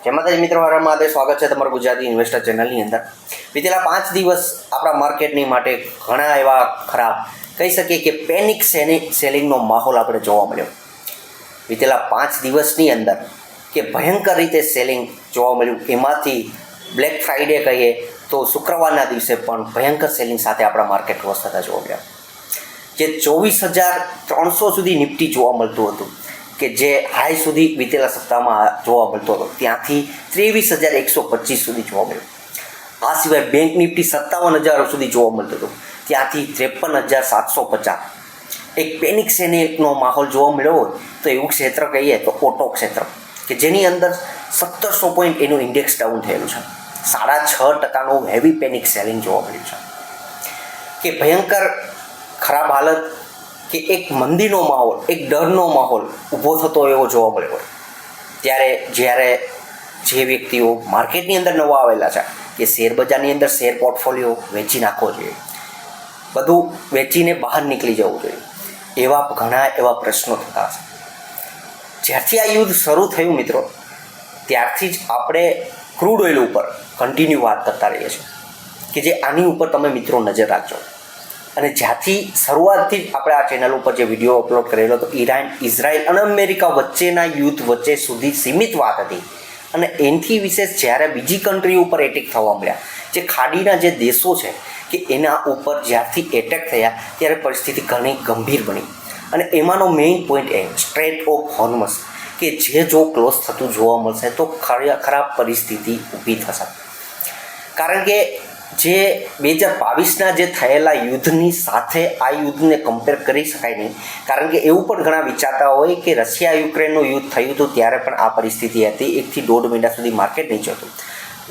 જેમાં મિત્રો મારા સ્વાગત છે તમારું ગુજરાતી ઇન્વેસ્ટર ચેનલની અંદર. વિતેલા 5 દિવસ આપણા માર્કેટની માટે ઘણા એવા ખરાબ કહી શકીએ કે પેનિક સેલિંગનો માહોલ આપણે જોવા મળ્યો. વિતેલા 5 દિવસની અંદર કે ભયંકર રીતે સેલિંગ જોવા મળ્યું. એમાંથી બ્લેક ફ્રાઈડે કહીએ તો શુક્રવારના દિવસે પણ ભયંકર સેલિંગ સાથે આપણા માર્કેટ ક્લોઝ થતા જોવા મળ્યા. જે 24,300 સુધી નિફ્ટી જોવા મળતું હતું કે જે હાઈ સુધી વિતેલા સપ્તાહમાં જોવા મળતો હતો, ત્યાંથી 23,125 સુધી જોવા મળ્યું. આ સિવાય બેંક નિફ્ટી 57,000 સુધી જોવા મળતું હતું, ત્યાંથી 53,750. એક પેનિક સેલિંગનો માહોલ જોવા મળ્યો હોય તો એવું ક્ષેત્ર કહીએ તો ઓટો ક્ષેત્ર કે જેની અંદર 1700 પોઈન્ટ એનું ઇન્ડેક્સ ડાઉન થયેલું છે. 6.5% હેવી પેનિક સેલિંગ જોવા મળ્યું છે કે ભયંકર ખરાબ હાલત કે એક મંદીનો માહોલ, એક ડરનો માહોલ ઊભો થતો એવો જોવા મળ્યો હોય. જ્યારે જે વ્યક્તિઓ માર્કેટની અંદર નવા આવેલા છે કે શેર બજારની અંદર શેર પોર્ટફોલિયો વેચી નાખવો જોઈએ, બધું વેચીને બહાર નીકળી જવું જોઈએ, એવા ઘણા એવા પ્રશ્નો થતા છે. જ્યારથી આ યુદ્ધ શરૂ થયું મિત્રો, ત્યારથી જ આપણે ક્રૂડ ઓઇલ ઉપર કન્ટિન્યુ વાત કરતા રહીએ છીએ કે જે આની ઉપર તમે મિત્રો નજર રાખજો. અને જ્યાંથી શરૂઆતથી જ આપણે આ ચેનલ ઉપર જે વિડીયો અપલોડ કરેલો હતો, ઈરાન, ઇઝરાયલ અને અમેરિકા વચ્ચેના યુદ્ધ વચ્ચે સુધી સીમિત વાત હતી. અને એનાથી વિશેષ જ્યારે બીજી કન્ટ્રી ઉપર એટેક થવા મળ્યા, જે ખાડીના જે દેશો છે કે એના ઉપર જ્યારથી એટેક થયા ત્યારે પરિસ્થિતિ ઘણી ગંભીર બની. અને એમાંનો મેઇન પોઈન્ટ એ સ્ટ્રેટ ઓફ હોર્મઝ કે જે જો ક્લોઝ થતું જોવા મળશે તો ખરાબ પરિસ્થિતિ ઊભી થશે. કારણ કે જે 2022ના જે થયેલા યુદ્ધની સાથે આ યુદ્ધને કમ્પેર કરી શકાય નહીં. કારણ કે એવું પણ ઘણા વિચારતા હોય કે રશિયા યુક્રેનનું યુદ્ધ થયું હતું ત્યારે પણ આ પરિસ્થિતિ હતી, 1 થી 1.5 મહિના સુધી માર્કેટ નીચે હતું.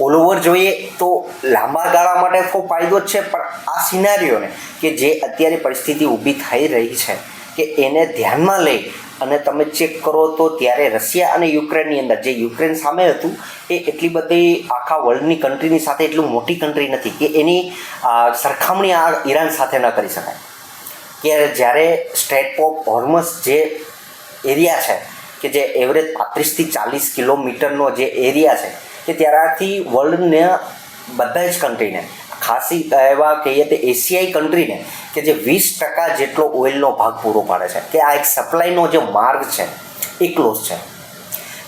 ઓલ ઓવર જોઈએ તો લાંબા ગાળા માટે તો ફાયદો જ છે, પણ આ સિનારીઓને કે જે અત્યારે પરિસ્થિતિ ઊભી થઈ રહી છે કે એને ધ્યાનમાં લઈ અને તમે ચેક કરો તો ત્યારે રશિયા અને યુક્રેનની અંદર જે યુક્રેન સામે હતું એ એટલી બધી આખા વર્લ્ડની કન્ટ્રીની સાથે એટલું મોટી કન્ટ્રી નથી કે એની સરખામણી આ ઈરાન સાથે ન કરી શકાય. કે જ્યારે સ્ટ્રેટ ઓફ હોર્મઝ જે એરિયા છે કે જે એવરેજ 35 થી 40 કિલોમીટરનો જે એરિયા છે કે ત્યારથી વર્લ્ડને બધા જ કન્ટ્રીને, ખાસી એવા કહીએ તો એશિયાઈ કન્ટ્રીને કે જે 20% જેટલો ઓઇલનો ભાગ પૂરો પાડે છે, કે આ એક સપ્લાયનો જે માર્ગ છે એ ક્લોઝ છે.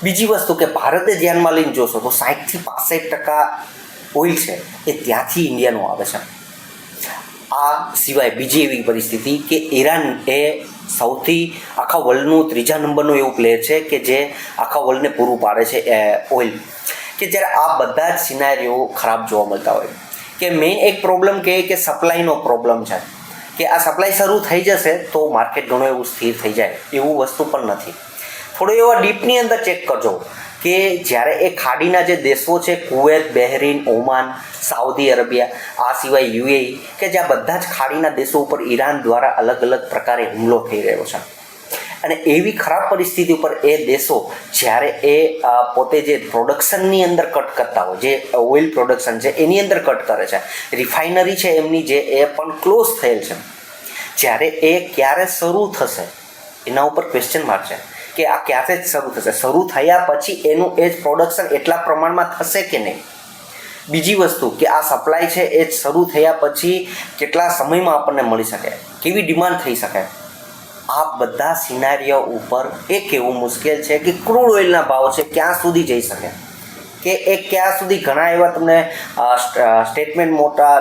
બીજી વસ્તુ કે ભારતે ધ્યાનમાં લઈને જોશો તો 60 થી 65% ઓઇલ છે એ ત્યાંથી ઇન્ડિયાનું આવે છે. આ સિવાય બીજી એવી પરિસ્થિતિ કે ઈરાન એ સૌથી આખા વર્લ્ડનું 3જા નંબરનું એવું પ્લેયર છે કે જે આખા વર્લ્ડને પૂરું પાડે છે ઓઇલ. કે જ્યારે આ બધા જ સિનારીઓ ખરાબ જોવા મળતા હોય કે મેઇન એક પ્રોબ્લેમ કહે કે સપ્લાયનો પ્રોબ્લેમ છે કે આ સપ્લાય શરૂ થઈ જશે તો માર્કેટ ઘણું એવું સ્થિર થઈ જાય એવું વસ્તુ પણ નથી. થોડું એવા ડીપની અંદર ચેક કરજો કે જ્યારે એ ખાડીના જે દેશો છે, Kuwait, Bahrain, Oman, Saudi Arabia, આ સિવાય યુએઈ, કે જ્યાં બધા જ ખાડીના દેશો ઉપર ઈરાન દ્વારા અલગ અલગ પ્રકારે હુમલો થઈ રહ્યો છે. અને એવી ખરાબ પરિસ્થિતિ ઉપર એ દેશો જ્યારે એ પોતે જે પ્રોડક્શનની અંદર કટ કરતા હોય, જે ઓઇલ પ્રોડક્શન છે એની અંદર કટ કરે છે, રિફાઇનરી છે એમની જે એ પણ ક્લોઝ થયેલ છે, જ્યારે એ ક્યારે શરૂ થશે એના ઉપર ક્વેશ્ચન માર્ક છે કે આ ક્યારે જ શરૂ થશે. શરૂ થયા પછી એનું એ જ પ્રોડક્શન એટલા પ્રમાણમાં થશે કે નહીં. બીજી વસ્તુ કે આ સપ્લાય છે એ શરૂ થયા પછી કેટલા સમયમાં આપણને મળી શકે, કેવી ડિમાન્ડ થઈ શકે. આ બધા સિનારીઓ ઉપર એ કહેવું મુશ્કેલ છે કે ક્રૂડ ઓઇલના ભાવ છે ક્યાં સુધી જઈ શકે, કે એ ક્યાં સુધી. ઘણા એવા તમને સ્ટેટમેન્ટ મોટા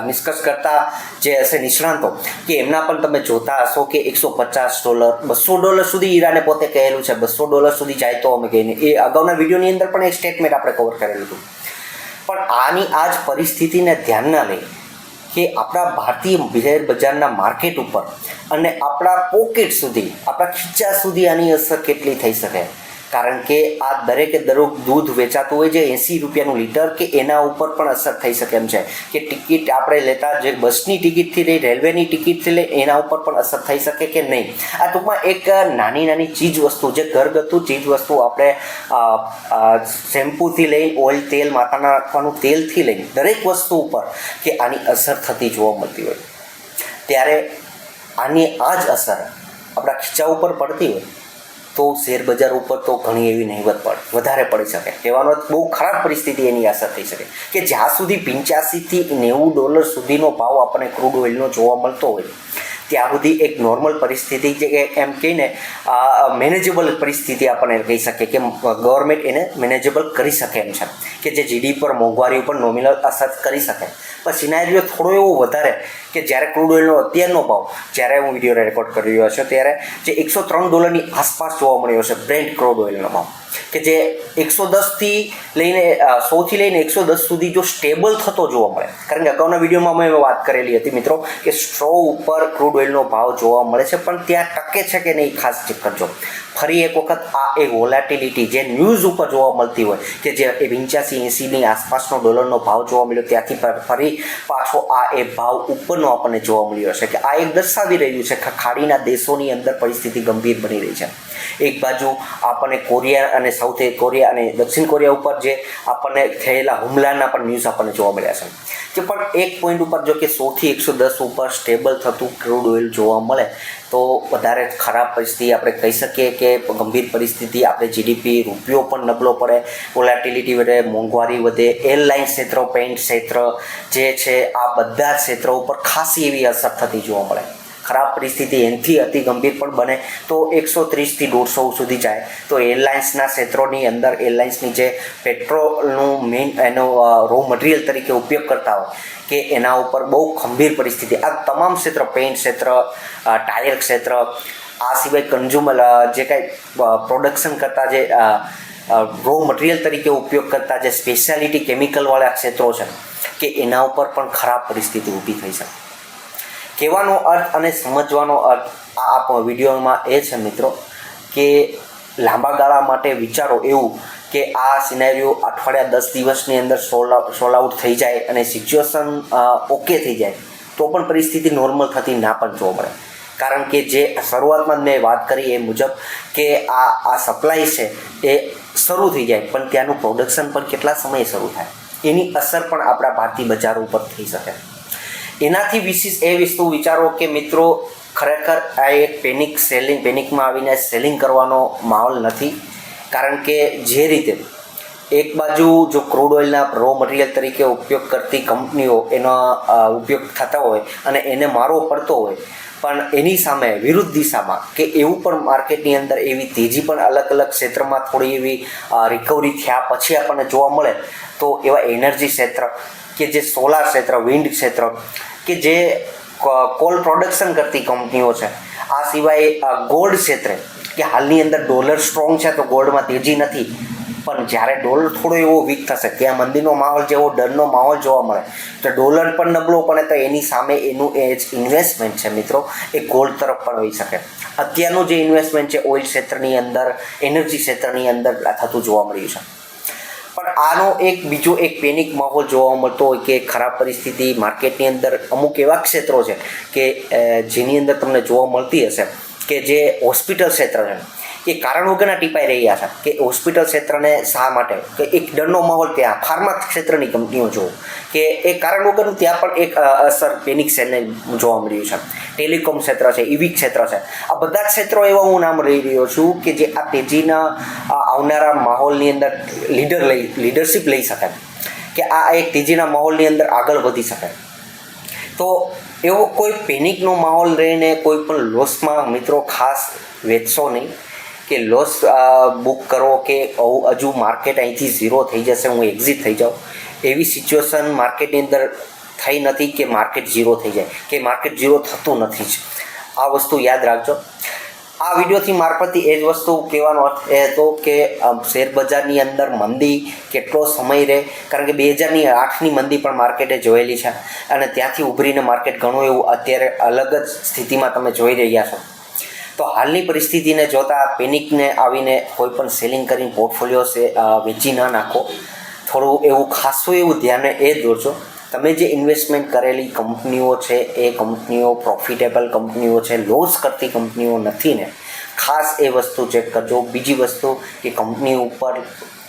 નિષ્કર્ષ કરતા જે હશે નિષ્ણાંતો કે એમના પણ તમે જોતા હશો કે $150, $200 સુધી ઈરાને પોતે કહેલું છે, $200 સુધી જાય તો અમે કહીને. એ અગાઉના વિડીયોની અંદર પણ એક સ્ટેટમેન્ટ આપણે કવર કરેલું હતું. પણ આની આ જ પરિસ્થિતિને ધ્યાનમાં લઈ કે આપણા ભારતીય શેર બજારના માર્કેટ ઉપર અને આપણા પોકેટ સુધી, આપણા ખીચા સુધી આની અસર કેટલી થઈ શકે. કારણ કે આ દરેકે દરેક દૂધ વેચાતું હોય છે 80 રૂપિયાનું લીટર, કે એના ઉપર પણ અસર થઈ શકે એમ છે. કે ટિકિટ આપણે લેતા જે બસની ટિકિટથી લઈ, રેલવેની ટિકિટથી લઈ, એના ઉપર પણ અસર થઈ શકે કે નહીં. આ ટૂંકમાં એક નાની નાની ચીજ વસ્તુ, જે ઘરગથ્થુ ચીજ વસ્તુ, આપણે શેમ્પૂથી લઈ, ઓઇલ, તેલ, માથાના નાખવાનું તેલથી લઈને દરેક વસ્તુ ઉપર કે આની અસર થતી જોવા મળતી હોય. ત્યારે આની આ જ અસર આપણા ખીચા ઉપર પડતી હોય તો શેર બજાર ઉપર તો ઘણી એવી નહીવત વધારે પડી શકે. કહેવાનો બહુ ખરાબ પરિસ્થિતિ એની અસર થઈ શકે કે જ્યાં સુધી 85 થી $90 સુધીનો ભાવ આપણને ક્રૂડ ઓઇલનો જોવા મળતો હોય ત્યાં સુધી એક નોર્મલ પરિસ્થિતિ જે એમ કહીને મેનેજેબલ પરિસ્થિતિ આપણને કહી શકીએ કે ગવર્મેન્ટ એને મેનેજેબલ કરી શકે એમ છે કે જે જીડીપી પર મોંઘવારી ઉપર નોમિનલ અસર કરી શકે. પણ સિનારીઓ થોડો એવો વધારે કે જ્યારે ક્રૂડ ઓઇલનો અત્યારનો ભાવ, જ્યારે હું વિડીયો રેકોર્ડ કરી રહ્યો છું ત્યારે જે $103 આસપાસ જોવા મળ્યો છે બ્રેન્ટ ક્રૂડ ઓઇલનો ભાવ, કે જે 110 થી લઈને 100 થી લઈને 110 સુધી જો સ્ટેબલ થતો જોવા મળે. કારણ કે અગાઉના વિડીયોમાં મેં વાત કરેલી હતી મિત્રો કે 100 ઉપર ક્રૂડ ઓઇલનો ભાવ જોવા મળે છે, પણ ત્યાં ટકે છે કે નહીં ખાસ ચેક કરજો. ફરી એક વખત આ એક વોલેટિલિટી જે ન્યૂઝ ઉપર જોવા મળતી હોય કે જે 85-80ની આસપાસનો ડોલરનો ભાવ જોવા મળ્યો ત્યાંથી ફરી પાછો આ એ ભાવ ઉપરનો આપણને જોવા મળ્યો છે કે આ એક દર્શાવી રહ્યું છે કે ખાડીના દેશોની અંદર પરિસ્થિતિ ગંભીર બની રહી છે. એક બાજુ આપણને કોરિયા અને સાઉથ કોરિયા અને દક્ષિણ કોરિયા ઉપર જે આપણને થયેલા હુમલાના પણ ન્યૂઝ આપણને જોવા મળ્યા છે. જે પણ એક પોઈન્ટ ઉપર જો કે 100 થી 110 ઉપર સ્ટેબલ થતું ક્રૂડ ઓઇલ જોવા મળે તો વધારે ખરાબ પરિસ્થિતિ આપણે કહી શકીએ કે ગંભીર પરિસ્થિતિ. આપણે જીડીપી, રૂપિયો પણ નબળો પડે, વોલેટિલિટી વધે, મોંઘવારી વધે, એરલાઇન ક્ષેત્ર, પેન્ટ ક્ષેત્ર જે છે આ બધા ક્ષેત્રો ઉપર ખાસી એવી અસર થતી જોવા મળે. ખરાબ પરિસ્થિતિ એનાથી અતિ ગંભીર પણ બને તો 130 થી 150 સુધી જાય તો એરલાઇન્સના ક્ષેત્રોની અંદર એરલાઇન્સની જે પેટ્રોલનું મેઇન એનો રો મટીરિયલ તરીકે ઉપયોગ કરતા હોય કે એના ઉપર બહુ ગંભીર પરિસ્થિતિ. આ તમામ ક્ષેત્ર, પેન્ટ ક્ષેત્ર, ટાયર ક્ષેત્ર, આ સિવાય કન્ઝ્યુમર જે કાંઈ પ્રોડક્શન કરતા જે રો મટીરિયલ તરીકે ઉપયોગ કરતા જે સ્પેશિયાલિટી કેમિકલવાળા ક્ષેત્રો છે કે એના ઉપર પણ ખરાબ પરિસ્થિતિ ઊભી થઈ શકે. કહેવાનો અર્થ અને સમજવાનો અર્થ આ વિડીયોમાં એ છે મિત્રો કે લાંબા ગાળા માટે વિચારો એવું કે આ સિનેરિયો અઠવાડિયા 10 દિવસની અંદર સોલ આઉટ થઈ જાય અને સિચ્યુએશન ઓકે થઈ જાય તો પણ પરિસ્થિતિ નોર્મલ થતી ના પણ જોવા મળે. કારણ કે જે શરૂઆતમાં મેં વાત કરી એ મુજબ કે આ સપ્લાય છે એ શરૂ થઈ જાય પણ ત્યાંનું પ્રોડક્શન પણ કેટલા સમયે શરૂ થાય એની અસર પણ આપણા ભારતીય બજારો ઉપર થઈ શકે. એનાથી વિશેષ એ વસ્તુ વિચારો કે મિત્રો ખરેખર આ એક પેનિકમાં આવીને સેલિંગ કરવાનો માહોલ નથી. કારણ કે જે રીતે એક બાજુ જો ક્રૂડ ઓઇલના રો મટીરિયલ તરીકે ઉપયોગ કરતી કંપનીઓ એનો ઉપયોગ થતા હોય અને એને મારવો પડતો હોય પણ એની સામે વિરુદ્ધ દિશામાં કે એવું પણ માર્કેટની અંદર એવી તેજી પણ અલગ અલગ ક્ષેત્રમાં થોડી એવી રિકવરી થયા પછી આપણને જોવા મળે તો એવા એનર્જી ક્ષેત્ર કે જે સોલાર ક્ષેત્ર, વિન્ડ ક્ષેત્ર કે જે કોલ પ્રોડક્શન કરતી કંપનીઓ છે, આ સિવાય ગોલ્ડ ક્ષેત્રે કે હાલની અંદર ડોલર સ્ટ્રોંગ છે તો ગોલ્ડમાં તેજી નથી પણ જ્યારે ડોલર થોડો એવો વીક થશે કે આ મંદીનો માહોલ જેવો ડરનો માહોલ જોવા મળે તો ડોલર પણ નબળો પડે તો એની સામે એનું એ જ ઇન્વેસ્ટમેન્ટ છે મિત્રો એ ગોલ્ડ તરફ પણ હોઈ શકે. અત્યારનું જે ઇન્વેસ્ટમેન્ટ છે ઓઇલ ક્ષેત્રની અંદર, એનર્જી ક્ષેત્રની અંદર થતું જોવા મળ્યું છે. પણ આનો બીજો એક પેનિક માહોલ જોવા મળતો હોય કે ખરાબ પરિસ્થિતિ માર્કેટની અંદર અમુક એવા ક્ષેત્રો છે કે જેની અંદર તમને જોવા મળતી હશે કે જે હોસ્પિટલ ક્ષેત્ર છે એ કારણ વગરના ટીપાઈ રહ્યા છે કે હોસ્પિટલ ક્ષેત્રને શા માટે કે એક ડરનો માહોલ ત્યાં ફાર્મા ક્ષેત્રની કંપનીઓ જુઓ કે એ કારણ વગરનું ત્યાં પણ એક અસર પેનિક સેલને જોવા મળ્યું છે. ટેલિકોમ ક્ષેત્ર છે, ઈવી ક્ષેત્ર છે, આ બધા ક્ષેત્રો એવા હું નામ લઈ રહ્યો છું કે જે આ તેજીના આવનારા માહોલની અંદર લીડરશિપ લઈ શકે કે આ એક તેજીના માહોલની અંદર આગળ વધી શકે. તો એવો કોઈ પેનિકનો માહોલ રહીને કોઈ પણ લોસમાં મિત્રો ખાસ વેચશો નહીં કે લોસ બુક કરો કે હજુ માર્કેટ અહીંથી ઝીરો થઈ જશે, હું એક્ઝિટ થઈ જાઉં. એવી સિચ્યુએશન માર્કેટની અંદર થઈ નથી કે માર્કેટ ઝીરો થઈ જાય કે માર્કેટ ઝીરો થતું નથી જ. આ વસ્તુ યાદ રાખજો. આ વિડીયોથી મારફતથી એ જ વસ્તુ કહેવાનો અર્થ એ હતો કે શેર બજારની અંદર મંદી કેટલો સમય રહે, કારણ કે 2008ની મંદી પણ માર્કેટે જોયેલી છે અને ત્યાંથી ઉભરીને માર્કેટ ઘણું એવું અત્યારે અલગ જ સ્થિતિમાં તમે જોઈ રહ્યા છો. તો હાલની પરિસ્થિતિને જોતા પેનિકને આવીને કોઈ પણ સેલિંગ કરીને પોર્ટફોલિયો વેચી ના નાખો. થોડું એવું ખાસું એવું ધ્યાને એ દોરજો તમે જે ઇન્વેસ્ટમેન્ટ કરેલી કંપનીઓ છે એ કંપનીઓ પ્રોફિટેબલ કંપનીઓ છે, લોસ કરતી કંપનીઓ નથી ને, ખાસ એ વસ્તુ ચેક કરજો. બીજી વસ્તુ કે કંપની ઉપર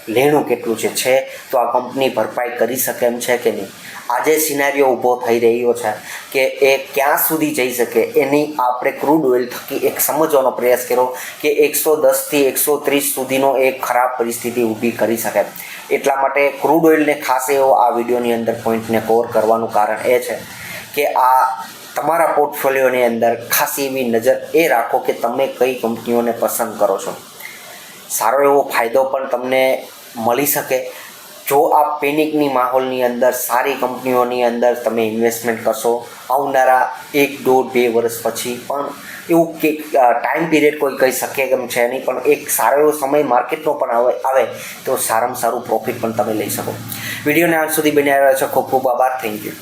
લેણું કેટલું છે તો આ કંપની ભરપાઈ કરી શકે એમ છે કે નહીં, આજે સિનારીઓ ઊભો થઈ રહ્યો છે કે એ ક્યાં સુધી જઈ શકે એની આપણે ક્રૂડ ઓઇલ થકી એક સમજવાનો પ્રયાસ કર્યો કે 110થી 130 સુધીનો એક ખરાબ પરિસ્થિતિ ઊભી કરી શકે. એટલા માટે ક્રૂડ ઓઇલને ખાસ એવો આ વિડીયોની અંદર પોઈન્ટને કવર કરવાનું કારણ એ છે કે આ તમારા પોર્ટફોલિયોની અંદર ખાસ એવી નજર એ રાખો કે તમે કઈ કંપનીઓને પસંદ કરો છો. સારો એવો ફાયદો પણ તમને મળી શકે જો આ પેનિકની માહોલની અંદર સારી કંપનીઓની અંદર તમે ઇન્વેસ્ટમેન્ટ કરશો. આવનારા 1-1.5-2 વર્ષ પછી પણ એવું કે ટાઈમ પીરિયડ કોઈ કહી શકે એમ છે નહીં, પણ એક સારો એવો સમય માર્કેટનો પણ આવે તો સારામાં સારું પ્રોફિટ પણ તમે લઈ શકો. વિડીયોને આજ સુધી બન્યા રહ્યા છો. ખૂબ ખૂબ આભાર. Thank you.